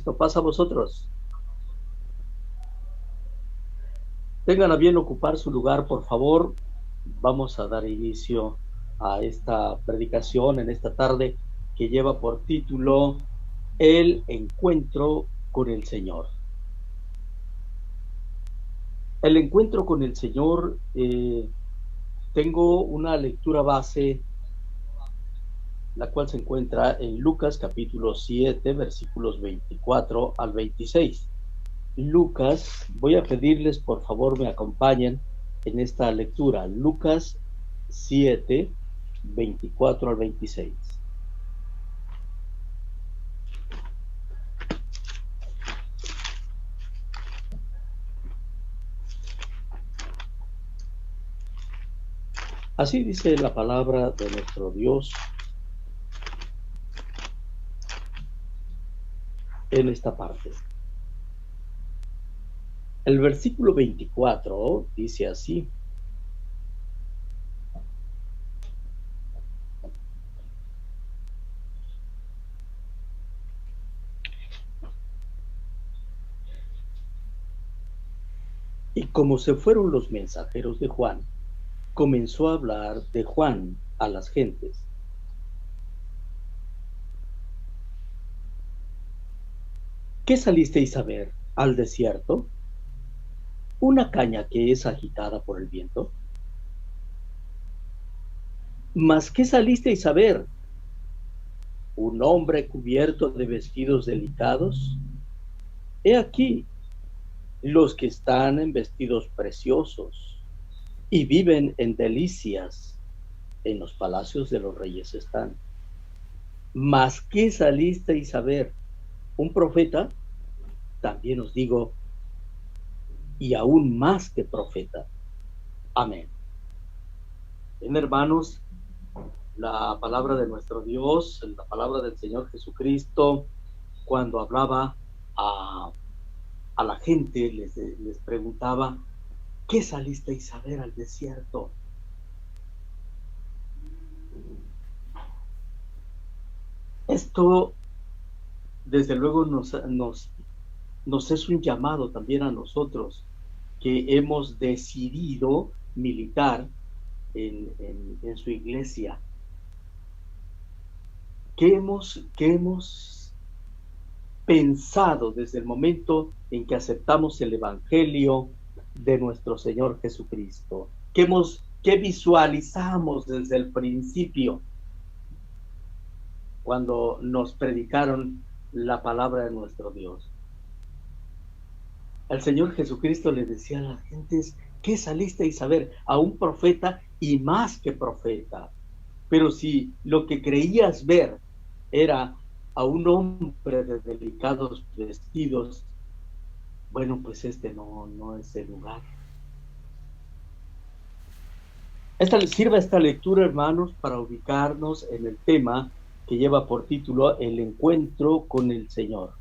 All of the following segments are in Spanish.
Esto pasa a vosotros. Tengan a bien ocupar su lugar, por favor. Vamos a dar inicio a esta predicación en esta tarde que lleva por título El encuentro con el Señor. El encuentro con el Señor, tengo una lectura base, la cual se encuentra en Lucas capítulo 7, versículos 24 al 26. Lucas, voy a pedirles por favor me acompañen en esta lectura. Lucas 7, 24 al 26. Así dice la palabra de nuestro Dios en esta parte. El versículo 24 dice así: y como se fueron los mensajeros de Juan, comenzó a hablar de Juan a las gentes. ¿Qué salisteis a ver al desierto? ¿Una caña que es agitada por el viento? ¿Mas qué salisteis a ver? ¿Un hombre cubierto de vestidos delicados? He aquí, los que están en vestidos preciosos y viven en delicias, en los palacios de los reyes están. ¿Mas qué salisteis a ver? ¿Un profeta? También os digo, y aún más que profeta. Amén. Bien, hermanos, la palabra de nuestro Dios, la palabra del Señor Jesucristo, cuando hablaba a la gente, les preguntaba, ¿qué salisteis a ver al desierto? Esto, desde luego, nos es un llamado también a nosotros, que hemos decidido militar en su iglesia. ¿Qué hemos pensado desde el momento en que aceptamos el Evangelio de nuestro Señor Jesucristo? ¿Qué visualizamos desde el principio cuando nos predicaron la palabra de nuestro Dios? El Señor Jesucristo le decía a las gentes, ¿qué salisteis a ver? A un profeta y más que profeta. Pero si lo que creías ver era a un hombre de delicados vestidos, bueno, pues este no es el lugar. Sirva esta lectura, hermanos, para ubicarnos en el tema que lleva por título El encuentro con el Señor.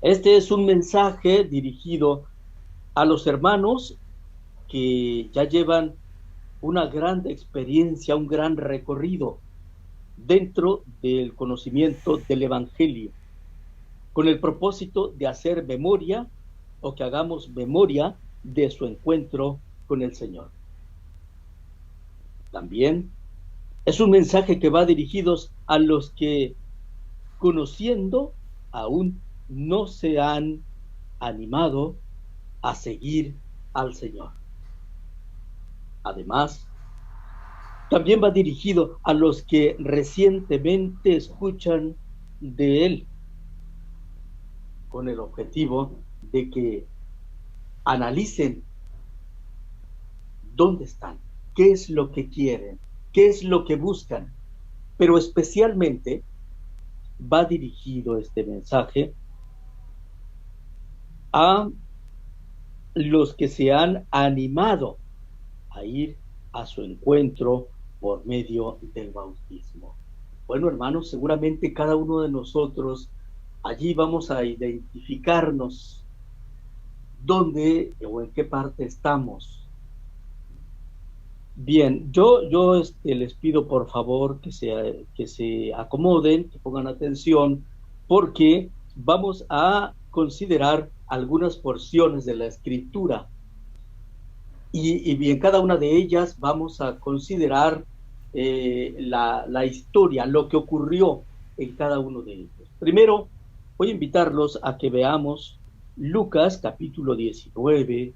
Este es un mensaje dirigido a los hermanos que ya llevan una gran experiencia, un gran recorrido dentro del conocimiento del Evangelio, con el propósito de hacer memoria o que hagamos memoria de su encuentro con el Señor. También es un mensaje que va dirigido a los que, conociendo, aún no se han animado a seguir al Señor. Además, también va dirigido a los que recientemente escuchan de Él, con el objetivo de que analicen dónde están, qué es lo que quieren, qué es lo que buscan. Pero especialmente va dirigido este mensaje a los que se han animado a ir a su encuentro por medio del bautismo. Bueno, hermanos, seguramente cada uno de nosotros allí vamos a identificarnos dónde o en qué parte estamos. Bien, yo les pido por favor que se acomoden, que pongan atención porque vamos a considerar algunas porciones de la Escritura y en cada una de ellas vamos a considerar la historia, lo que ocurrió en cada uno de ellos. Primero, voy a invitarlos a que veamos Lucas capítulo 19,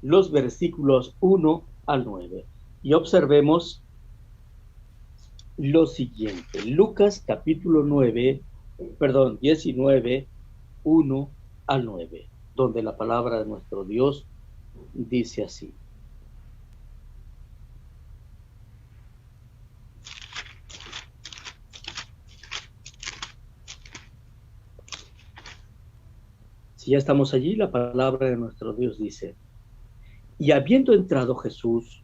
los versículos 1 al 9, y observemos lo siguiente. Lucas capítulo 19, 1 al 9, donde la palabra de nuestro Dios dice así. Si ya estamos allí, la palabra de nuestro Dios dice: y habiendo entrado Jesús,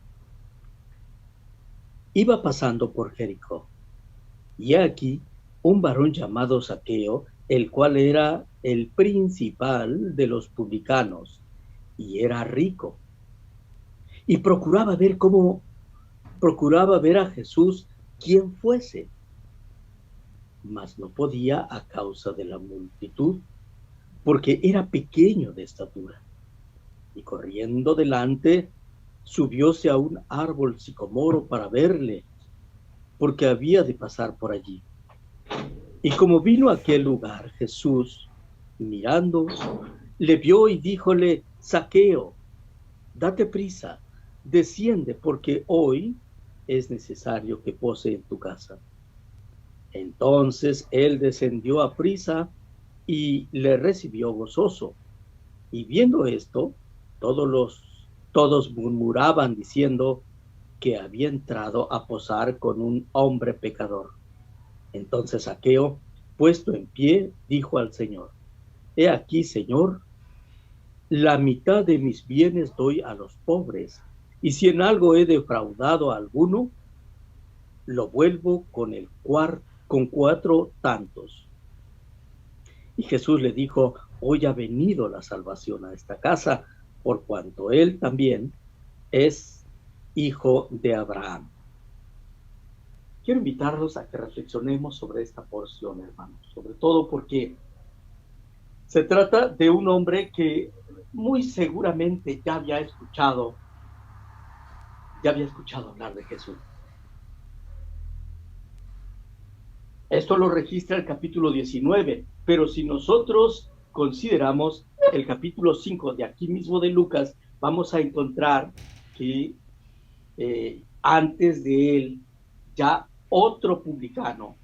iba pasando por Jericó. Y aquí un varón llamado Zaqueo, el cual era el principal de los publicanos, y era rico. Y procuraba ver a Jesús quien fuese, mas no podía a causa de la multitud, porque era pequeño de estatura. Y corriendo delante, subióse a un árbol sicomoro para verle, porque había de pasar por allí. Y como vino a aquel lugar, Jesús, mirando, le vio y díjole: Zaqueo, date prisa, desciende, porque hoy es necesario que pose en tu casa. Entonces él descendió a prisa y le recibió gozoso. Y viendo esto, todos murmuraban diciendo que había entrado a posar con un hombre pecador. Entonces Zaqueo, puesto en pie, dijo al Señor: He aquí, Señor, la mitad de mis bienes doy a los pobres, y si en algo he defraudado a alguno, lo vuelvo con 4 tantos. Y Jesús le dijo: hoy ha venido la salvación a esta casa, por cuanto él también es hijo de Abraham. Quiero invitarlos a que reflexionemos sobre esta porción, hermanos, sobre todo porque se trata de un hombre que muy seguramente ya había escuchado hablar de Jesús. Esto lo registra el capítulo 19, pero si nosotros consideramos el capítulo 5 de aquí mismo de Lucas, vamos a encontrar que antes de él ya otro publicano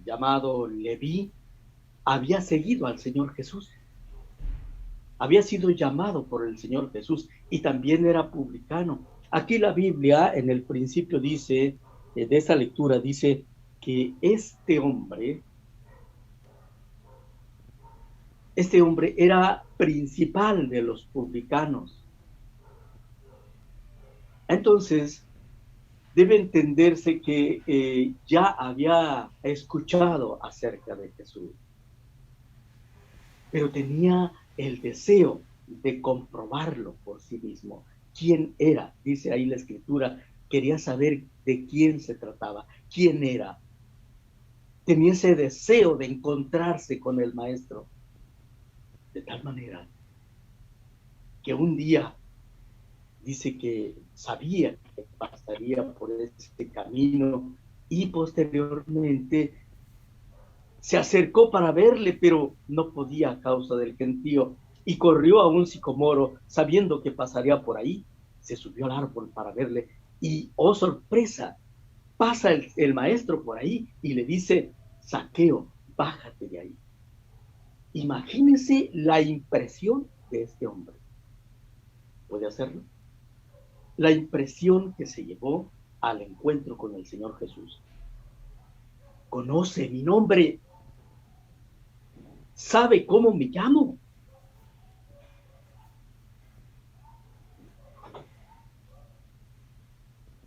llamado Leví había seguido al Señor Jesús. Había sido llamado por el Señor Jesús y también era publicano. Aquí la Biblia en el principio dice, de esta lectura dice que este hombre era principal de los publicanos. Entonces, debe entenderse que ya había escuchado acerca de Jesús, pero tenía el deseo de comprobarlo por sí mismo. ¿Quién era? Dice ahí la Escritura, quería saber de quién se trataba, quién era. Tenía ese deseo de encontrarse con el Maestro, de tal manera que un día dice que sabía que pasaría por este camino y posteriormente se acercó para verle, pero no podía a causa del gentío, y corrió a un sicomoro sabiendo que pasaría por ahí. Se subió al árbol para verle y, oh sorpresa, pasa el maestro por ahí y le dice: Zaqueo, bájate de ahí. Imagínense la impresión de este hombre. ¿Puede hacerlo? La impresión que se llevó al encuentro con el Señor Jesús. Conoce mi nombre, sabe cómo me llamo.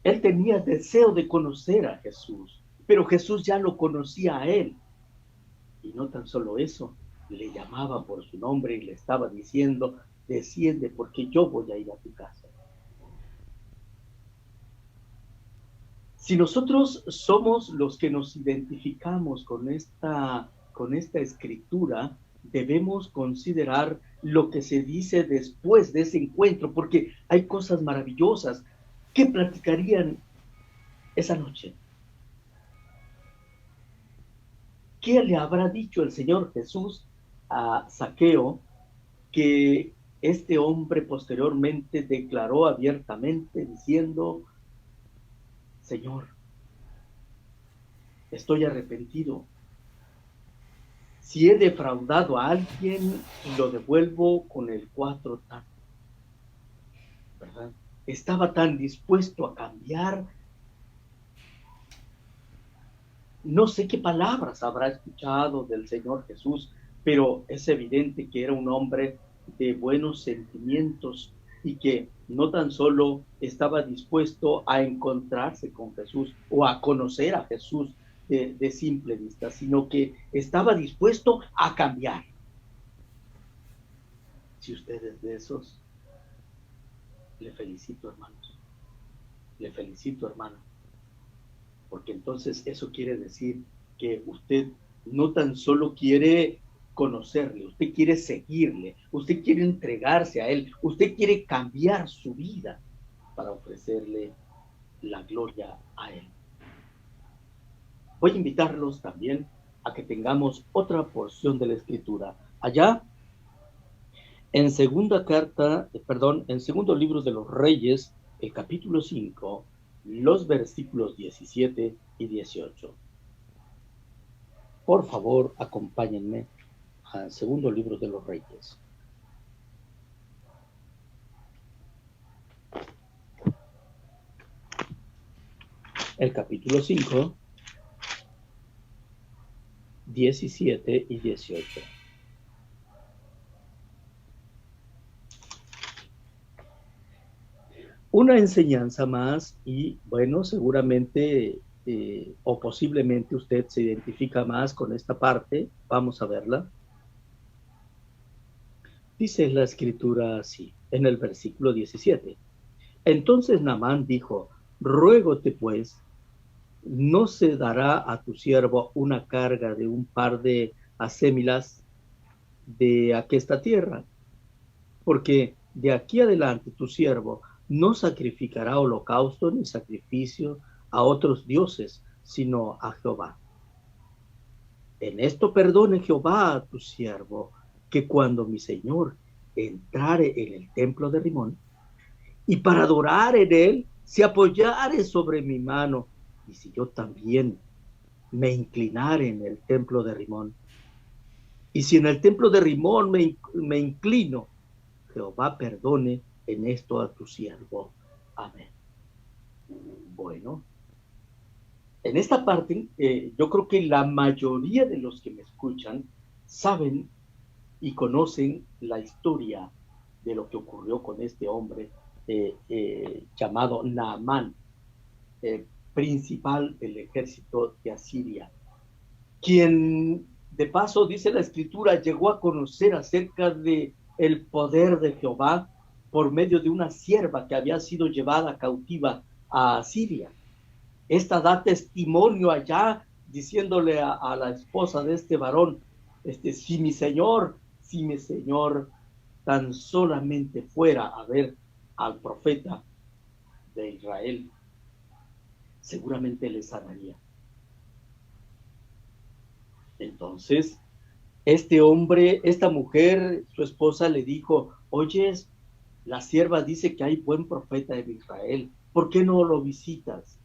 Él tenía deseo de conocer a Jesús, pero Jesús ya lo conocía a él. Y no tan solo eso, le llamaba por su nombre y le estaba diciendo: desciende porque yo voy a ir a tu casa. Si nosotros somos los que nos identificamos con esta con esta escritura debemos considerar lo que se dice después de ese encuentro, porque hay cosas maravillosas. ¿Qué platicarían esa noche? ¿Qué le habrá dicho el Señor Jesús a Zaqueo, que este hombre posteriormente declaró abiertamente diciendo: Señor, estoy arrepentido? Si he defraudado a alguien, lo devuelvo con el 4 tanto, ¿verdad? Estaba tan dispuesto a cambiar. No sé qué palabras habrá escuchado del Señor Jesús, pero es evidente que era un hombre de buenos sentimientos y que no tan solo estaba dispuesto a encontrarse con Jesús o a conocer a Jesús de simple vista, sino que estaba dispuesto a cambiar. Si usted es de esos, le felicito, hermanos. Le felicito, hermano. Porque entonces eso quiere decir que usted no tan solo quiere conocerle, usted quiere seguirle, usted quiere entregarse a él, usted quiere cambiar su vida para ofrecerle la gloria a él. Voy a invitarlos también a que tengamos otra porción de la Escritura. Allá en en segundo libro de los Reyes, el capítulo 5, los versículos 17 y 18. Por favor, acompáñenme al segundo libro de los Reyes. El capítulo 5, 17 y 18. Una enseñanza más y, bueno, seguramente o posiblemente usted se identifica más con esta parte. Vamos a verla. Dice la escritura así, en el versículo 17. Entonces Naamán dijo: ruégote pues, ¿no se dará a tu siervo una carga de un par de asémilas de aquesta tierra? Porque de aquí adelante tu siervo no sacrificará holocausto ni sacrificio a otros dioses, sino a Jehová. En esto perdone Jehová a tu siervo, que cuando mi señor entrare en el templo de Rimón, y para adorar en él, se apoyare sobre mi mano, y si yo también me inclinare en el templo de Rimón, y si en el templo de Rimón me inclino, Jehová perdone en esto a tu siervo. Amén. Bueno, en esta parte, yo creo que la mayoría de los que me escuchan saben y conocen la historia de lo que ocurrió con este hombre llamado Naamán, principal del ejército de Asiria, quien, de paso, dice la escritura, llegó a conocer acerca de el poder de Jehová por medio de una sierva que había sido llevada cautiva a Asiria. Esta da testimonio allá, diciéndole a la esposa de este varón, si mi señor tan solamente fuera a ver al profeta de Israel, seguramente le sanaría. Entonces, este hombre, esta mujer, su esposa le dijo: oyes, la sierva dice que hay buen profeta en Israel, ¿por qué no lo visitas?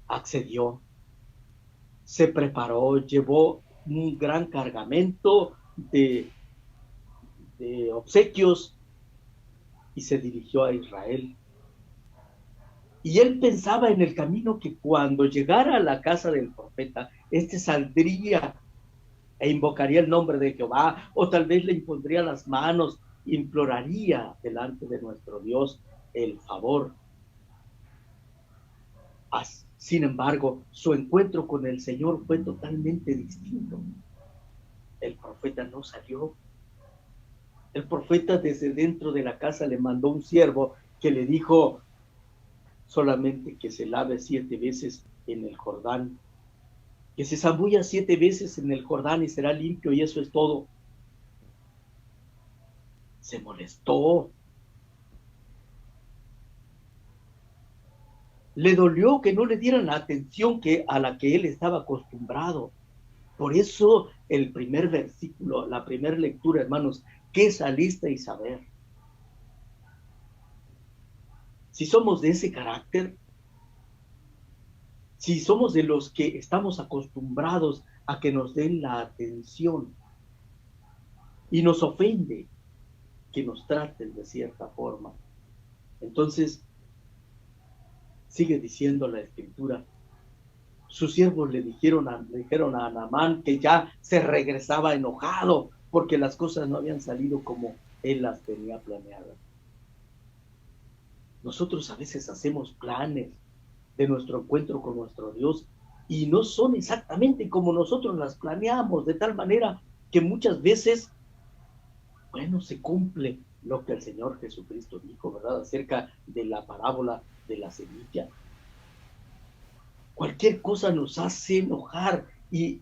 Accedió, se preparó, llevó un gran cargamento de obsequios y se dirigió a Israel. Y él pensaba en el camino que cuando llegara a la casa del profeta, saldría e invocaría el nombre de Jehová, o tal vez le impondría las manos, imploraría delante de nuestro Dios el favor. Sin embargo, su encuentro con el Señor fue totalmente distinto. El profeta no salió. El profeta desde dentro de la casa le mandó un siervo que le dijo solamente que se lave 7 veces en el Jordán que se zambulla 7 veces en el Jordán y será limpio y eso es todo. Se molestó. Le dolió que no le dieran la atención a la que él estaba acostumbrado. Por eso el primer versículo, la primera lectura, hermanos, ¿qué saliste a saber? Si somos de ese carácter, si somos de los que estamos acostumbrados a que nos den la atención y nos ofende que nos traten de cierta forma, entonces sigue diciendo la Escritura, sus siervos le dijeron a Naamán que ya se regresaba enojado porque las cosas no habían salido como él las tenía planeadas. Nosotros a veces hacemos planes de nuestro encuentro con nuestro Dios y no son exactamente como nosotros las planeamos, de tal manera que muchas veces, bueno, se cumple lo que el Señor Jesucristo dijo, ¿verdad? Acerca de la parábola de la semilla. Cualquier cosa nos hace enojar y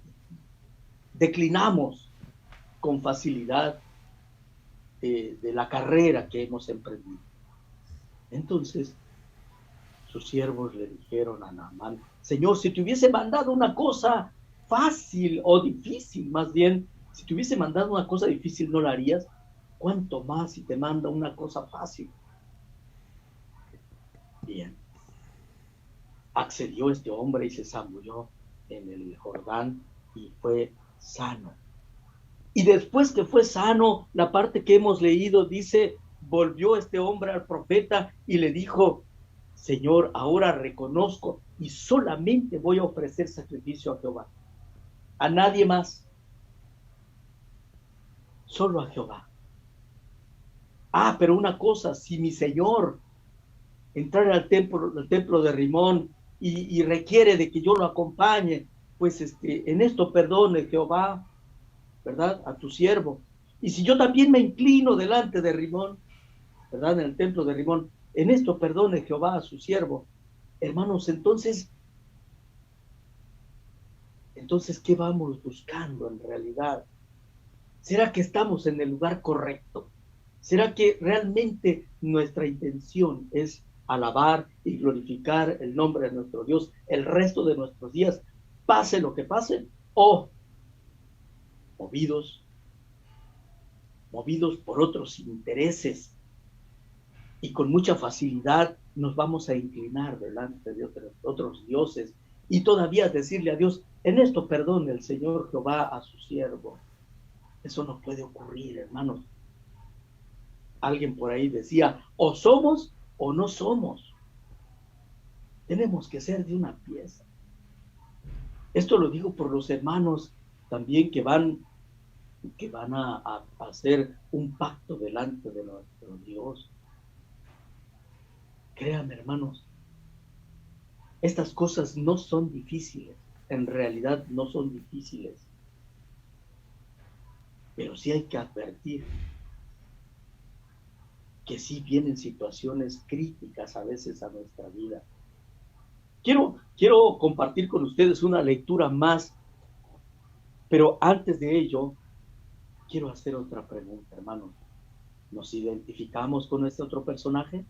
declinamos con facilidad de la carrera que hemos emprendido. Entonces, sus siervos le dijeron a Naamán, Señor, si te hubiese mandado una cosa fácil o difícil, más bien, si te hubiese mandado una cosa difícil, ¿no la harías? ¿Cuánto más si te manda una cosa fácil? Bien. Accedió este hombre y se zambulló en el Jordán y fue sano. Y después que fue sano, la parte que hemos leído dice, volvió este hombre al profeta y le dijo, Señor, ahora reconozco y solamente voy a ofrecer sacrificio a Jehová. A nadie más. Solo a Jehová. Ah, pero una cosa, si mi Señor entrara al templo de Rimón y requiere de que yo lo acompañe, pues en esto perdone Jehová, ¿verdad? A tu siervo. Y si yo también me inclino delante de Rimón, ¿verdad? En el templo de Rimón, en esto perdone Jehová a su siervo. Hermanos, entonces, ¿qué vamos buscando en realidad? ¿Será que estamos en el lugar correcto? ¿Será que realmente nuestra intención es alabar y glorificar el nombre de nuestro Dios el resto de nuestros días, pase lo que pase? ¿O movidos por otros intereses y con mucha facilidad nos vamos a inclinar delante de otros dioses y todavía decirle a Dios, en esto perdone el Señor Jehová a su siervo? Eso no puede ocurrir, hermanos. Alguien por ahí decía, o somos o no somos. Tenemos que ser de una pieza. Esto lo digo por los hermanos también que van a hacer un pacto delante de nuestro Dios. Créanme, hermanos, estas cosas no son difíciles. En realidad no son difíciles. Pero sí hay que advertir que sí vienen situaciones críticas a veces a nuestra vida. Quiero compartir con ustedes una lectura más, pero antes de ello, quiero hacer otra pregunta, hermanos. ¿Nos identificamos con este otro personaje?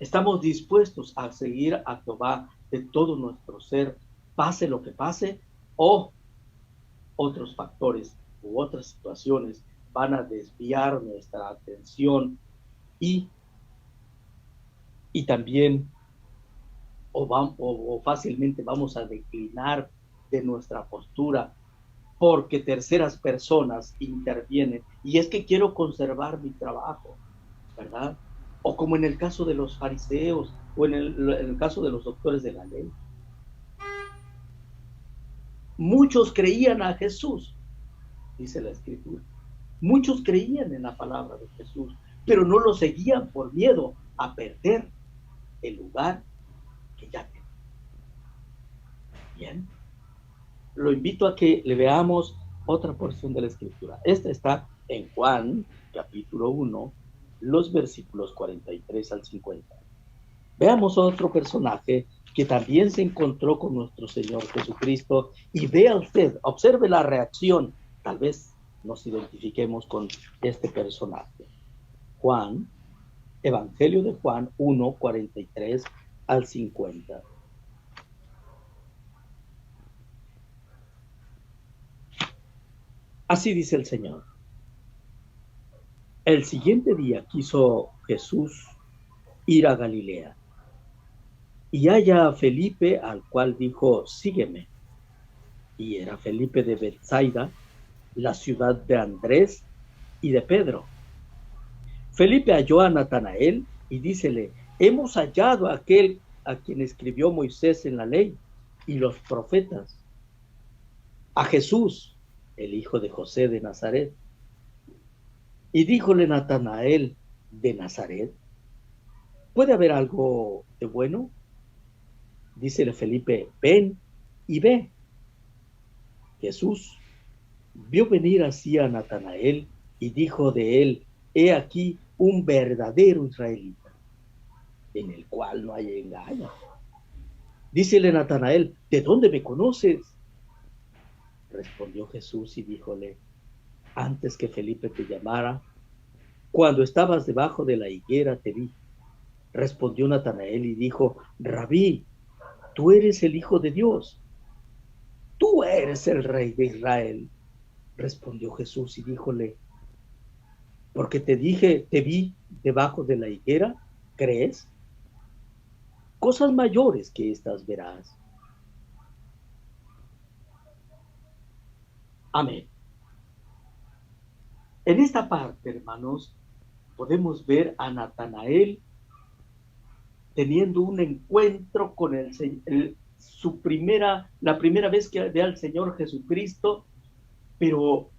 ¿Estamos dispuestos a seguir a Jehová de todo nuestro ser, pase lo que pase? ¿O otros factores u otras situaciones van a desviar nuestra atención y también o fácilmente vamos a declinar de nuestra postura porque terceras personas intervienen y es que quiero conservar mi trabajo, ¿verdad? O como en el caso de los fariseos o en el caso de los doctores de la ley. Muchos creían a Jesús, dice la Escritura. Muchos creían en la palabra de Jesús, pero no lo seguían por miedo a perder el lugar que ya tienen. Bien, lo invito a que le veamos otra porción de la Escritura. Esta está en Juan, capítulo 1, los versículos 43 al 50. Veamos otro personaje que también se encontró con nuestro Señor Jesucristo. Y vea usted, observe la reacción. Tal vez nos identifiquemos con este personaje. Juan, Evangelio de Juan 1, 43 al 50. Así dice el Señor. El siguiente día quiso Jesús ir a Galilea y halla a Felipe, al cual dijo, sígueme. Y era Felipe de Betsaida, la ciudad de Andrés y de Pedro. Felipe halló a Natanael y dícele, hemos hallado a aquel a quien escribió Moisés en la ley y los profetas, a Jesús, el hijo de José de Nazaret. Y díjole Natanael, ¿de Nazaret puede haber algo de bueno? Dícele Felipe, ven y ve. Jesús vio venir así a Natanael y dijo de él, he aquí un verdadero israelita, en el cual no hay engaño. Dícele Natanael, ¿de dónde me conoces? Respondió Jesús y díjole, antes que Felipe te llamara, cuando estabas debajo de la higuera te vi. Respondió Natanael y dijo, Rabí, tú eres el Hijo de Dios, tú eres el Rey de Israel. Respondió Jesús y díjole, porque te dije, te vi debajo de la higuera, ¿crees? Cosas mayores que estas verás. Amén. En esta parte, hermanos, podemos ver a Natanael teniendo un encuentro con la primera vez que ve al Señor Jesucristo, pero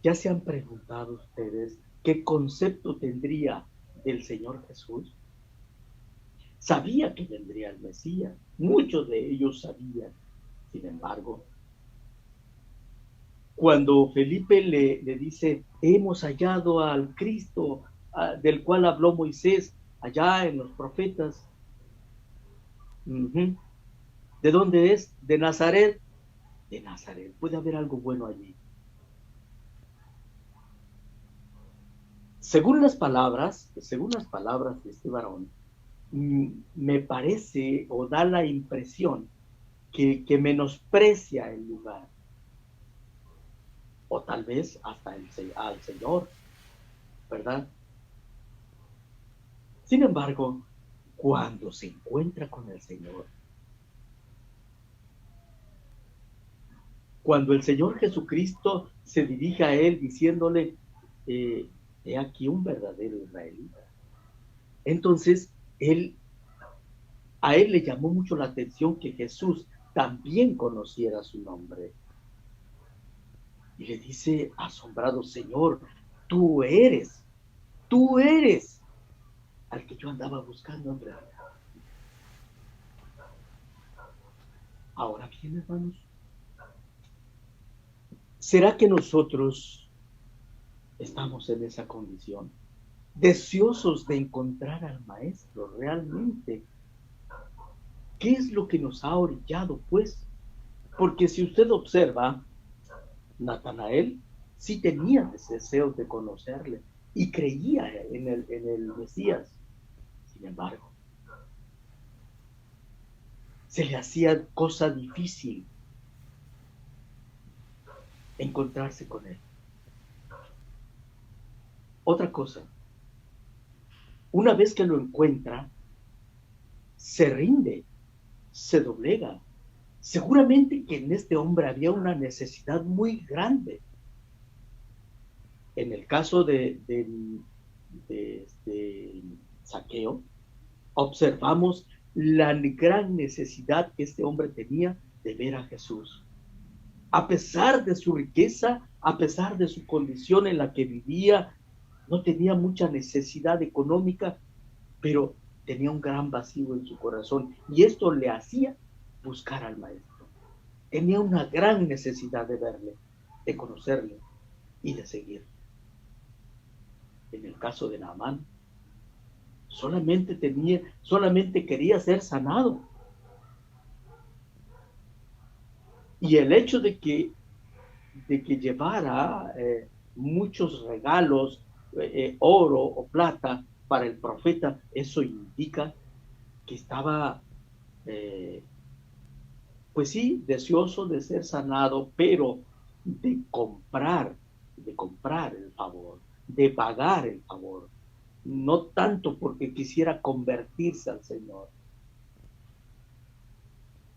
¿ya se han preguntado ustedes qué concepto tendría del Señor Jesús? Sabía que vendría el Mesías, muchos de ellos sabían. Sin embargo, cuando Felipe le dice, hemos hallado al Cristo del cual habló Moisés allá en los profetas, ¿de dónde es? De Nazaret. De Nazaret, puede haber algo bueno allí. Según las palabras de este varón, me parece o da la impresión que menosprecia el lugar, o tal vez hasta al Señor, ¿verdad? Sin embargo, cuando se encuentra con el Señor, cuando el Señor Jesucristo se dirige a él diciéndole, he aquí un verdadero israelita. Entonces, a él le llamó mucho la atención que Jesús también conociera su nombre. Y le dice, asombrado, Señor, tú eres al que yo andaba buscando en realidad. Ahora bien, hermanos, ¿será que nosotros estamos en esa condición? Deseosos de encontrar al Maestro realmente. ¿Qué es lo que nos ha orillado, pues? Porque si usted observa, Natanael sí tenía ese deseo de conocerle y creía en el Mesías. Sin embargo, se le hacía cosa difícil encontrarse con él. Otra cosa, una vez que lo encuentra, se rinde, se doblega. Seguramente que en este hombre había una necesidad muy grande. En el caso de Zaqueo, observamos la gran necesidad que este hombre tenía de ver a Jesús. A pesar de su riqueza, a pesar de su condición en la que vivía, no tenía mucha necesidad económica, pero tenía un gran vacío en su corazón y esto le hacía buscar al Maestro. Tenía una gran necesidad de verle, de conocerle y de seguirle. En el caso de Naamán, solamente quería ser sanado. Y el hecho de que llevara muchos regalos, oro o plata para el profeta, eso indica que estaba, pues sí, deseoso de ser sanado, pero de comprar el favor, de pagar el favor, no tanto porque quisiera convertirse al Señor.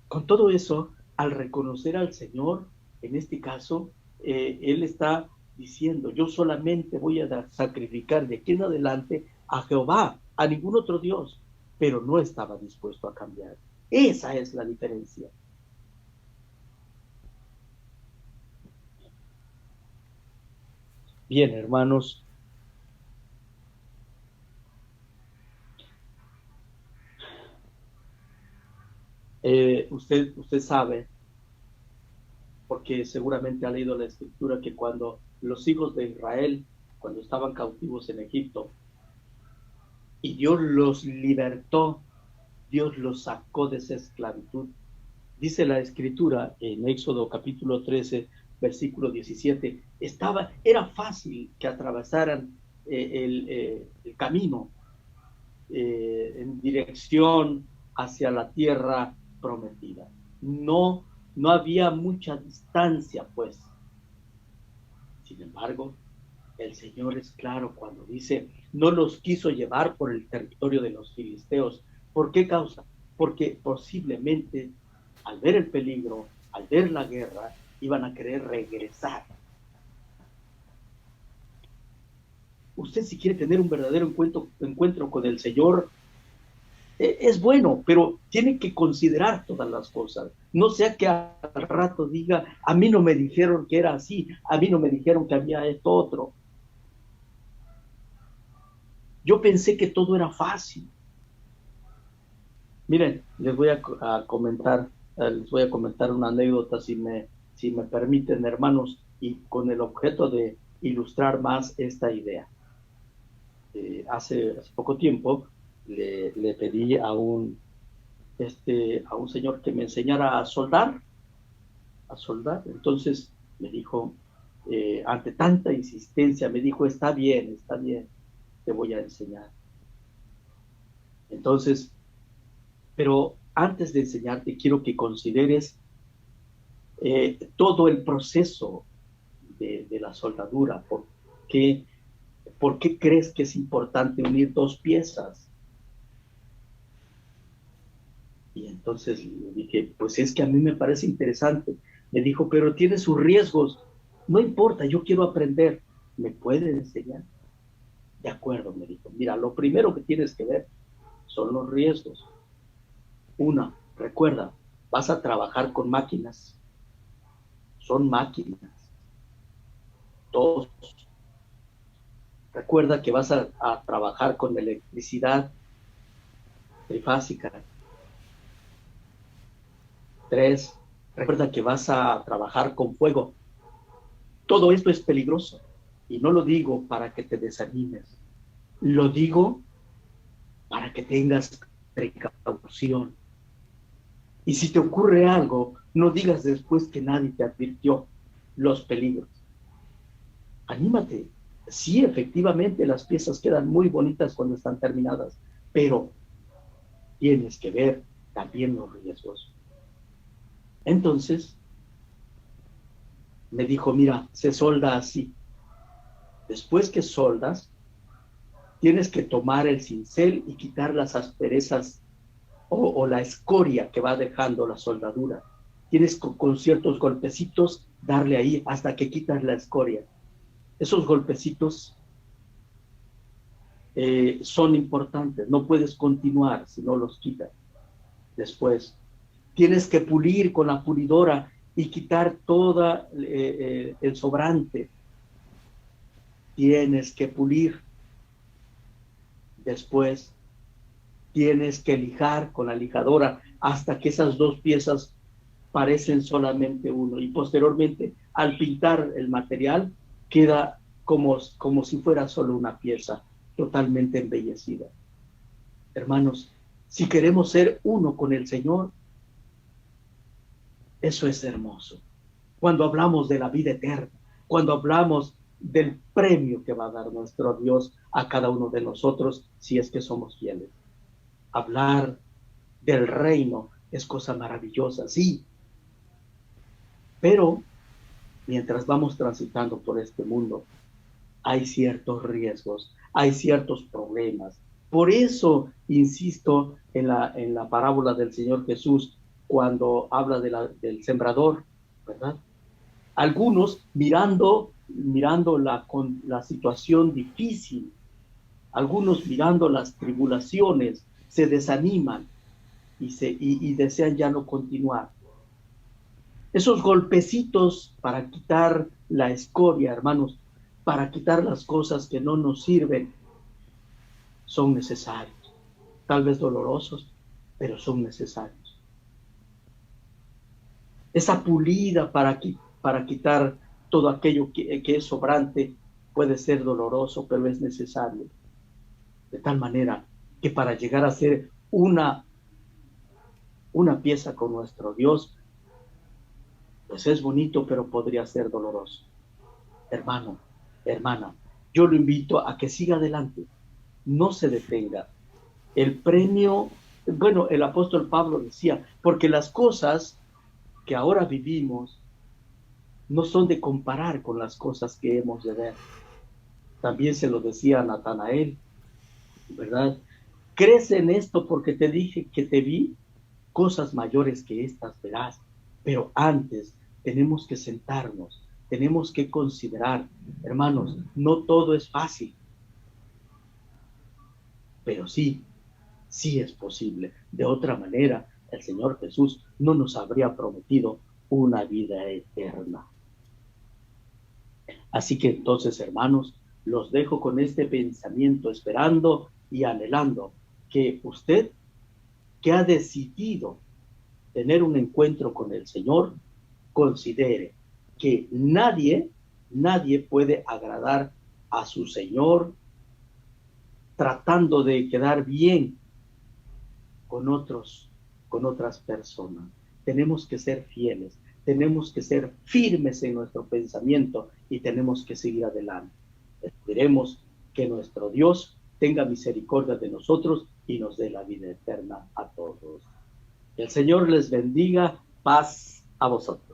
Con todo eso, al reconocer al Señor, en este caso, Él está diciendo, yo solamente voy a sacrificar de aquí en adelante a Jehová, a ningún otro Dios, pero no estaba dispuesto a cambiar. Esa es la diferencia. Bien, hermanos, usted sabe, porque seguramente ha leído la escritura, que cuando los hijos de Israel, cuando estaban cautivos en Egipto, y Dios los libertó, Dios los sacó de esa esclavitud. Dice la escritura en Éxodo capítulo 13, versículo 17, era fácil que atravesaran el camino en dirección hacia la tierra prometida. No, no había mucha distancia, pues. Sin embargo, el Señor es claro cuando dice, no los quiso llevar por el territorio de los filisteos. ¿Por qué causa? Porque posiblemente al ver el peligro, al ver la guerra, iban a querer regresar. Usted, si quiere tener un verdadero encuentro con el Señor, es bueno, pero tiene que considerar todas las cosas. No sea que al rato diga, a mí no me dijeron que era así, a mí no me dijeron que había esto otro. Yo pensé que todo era fácil. Miren, les voy a comentar una anécdota, si me permiten, hermanos, y con el objeto de ilustrar más esta idea. Hace poco tiempo le pedí a un señor que me enseñara a soldar. Entonces me dijo, ante tanta insistencia, me dijo, está bien, te voy a enseñar. Entonces, pero antes de enseñarte, quiero que consideres todo el proceso de la soldadura. ¿Por qué crees que es importante unir dos piezas? Y entonces le dije, pues es que a mí me parece interesante. Me dijo, pero tiene sus riesgos. No importa, yo quiero aprender. ¿Me puede enseñar? De acuerdo, me dijo. Mira, lo primero que tienes que ver son los riesgos. Una, recuerda, vas a trabajar con máquinas. Son máquinas. Dos, recuerda que vas a trabajar con electricidad trifásica. 3, recuerda que vas a trabajar con fuego. Todo esto es peligroso. Y no lo digo para que te desanimes. Lo digo para que tengas precaución. Y si te ocurre algo, no digas después que nadie te advirtió los peligros. Anímate. Sí, efectivamente, las piezas quedan muy bonitas cuando están terminadas, pero tienes que ver también los riesgos. Entonces, me dijo, mira, se solda así. Después que soldas, tienes que tomar el cincel y quitar las asperezas o la escoria que va dejando la soldadura. Tienes con ciertos golpecitos darle ahí hasta que quitas la escoria. Esos golpecitos son importantes. No puedes continuar si no los quitas. Después, tienes que pulir con la pulidora y quitar todo el sobrante. Tienes que pulir. Después, tienes que lijar con la lijadora hasta que esas dos piezas parecen solamente uno. Y posteriormente, al pintar el material, queda como si fuera solo una pieza, totalmente embellecida. Hermanos, si queremos ser uno con el Señor, eso es hermoso. Cuando hablamos de la vida eterna, cuando hablamos del premio que va a dar nuestro Dios a cada uno de nosotros, si es que somos fieles. Hablar del reino es cosa maravillosa, sí, pero mientras vamos transitando por este mundo, hay ciertos riesgos, hay ciertos problemas. Por eso insisto en la parábola del Señor Jesús cuando habla del sembrador, ¿verdad? Algunos mirando la situación difícil, algunos mirando las tribulaciones, se desaniman y desean ya no continuar. Esos golpecitos para quitar la escoria, hermanos, para quitar las cosas que no nos sirven, son necesarios. Tal vez dolorosos, pero son necesarios. Esa pulida para quitar todo aquello que es sobrante puede ser doloroso, pero es necesario. De tal manera que para llegar a ser una pieza con nuestro Dios, pues es bonito, pero podría ser doloroso. Hermano, hermana, yo lo invito a que siga adelante, no se detenga. El premio, bueno, el apóstol Pablo decía, porque las cosas que ahora vivimos no son de comparar con las cosas que hemos de ver. También se lo decía a Natanael, ¿verdad? ¿Crees en esto porque te dije que te vi? Cosas mayores que estas verás. Pero antes tenemos que sentarnos, tenemos que considerar, hermanos, no todo es fácil, pero sí es posible. De otra manera, el Señor Jesús no nos habría prometido una vida eterna. Así que entonces, hermanos, los dejo con este pensamiento, esperando y anhelando que usted, que ha decidido tener un encuentro con el Señor, considere que nadie puede agradar a su Señor tratando de quedar bien con otras personas. Tenemos que ser fieles, tenemos que ser firmes en nuestro pensamiento y tenemos que seguir adelante. Esperemos que nuestro Dios tenga misericordia de nosotros y nos dé la vida eterna a todos. Que el Señor les bendiga. Paz a vosotros.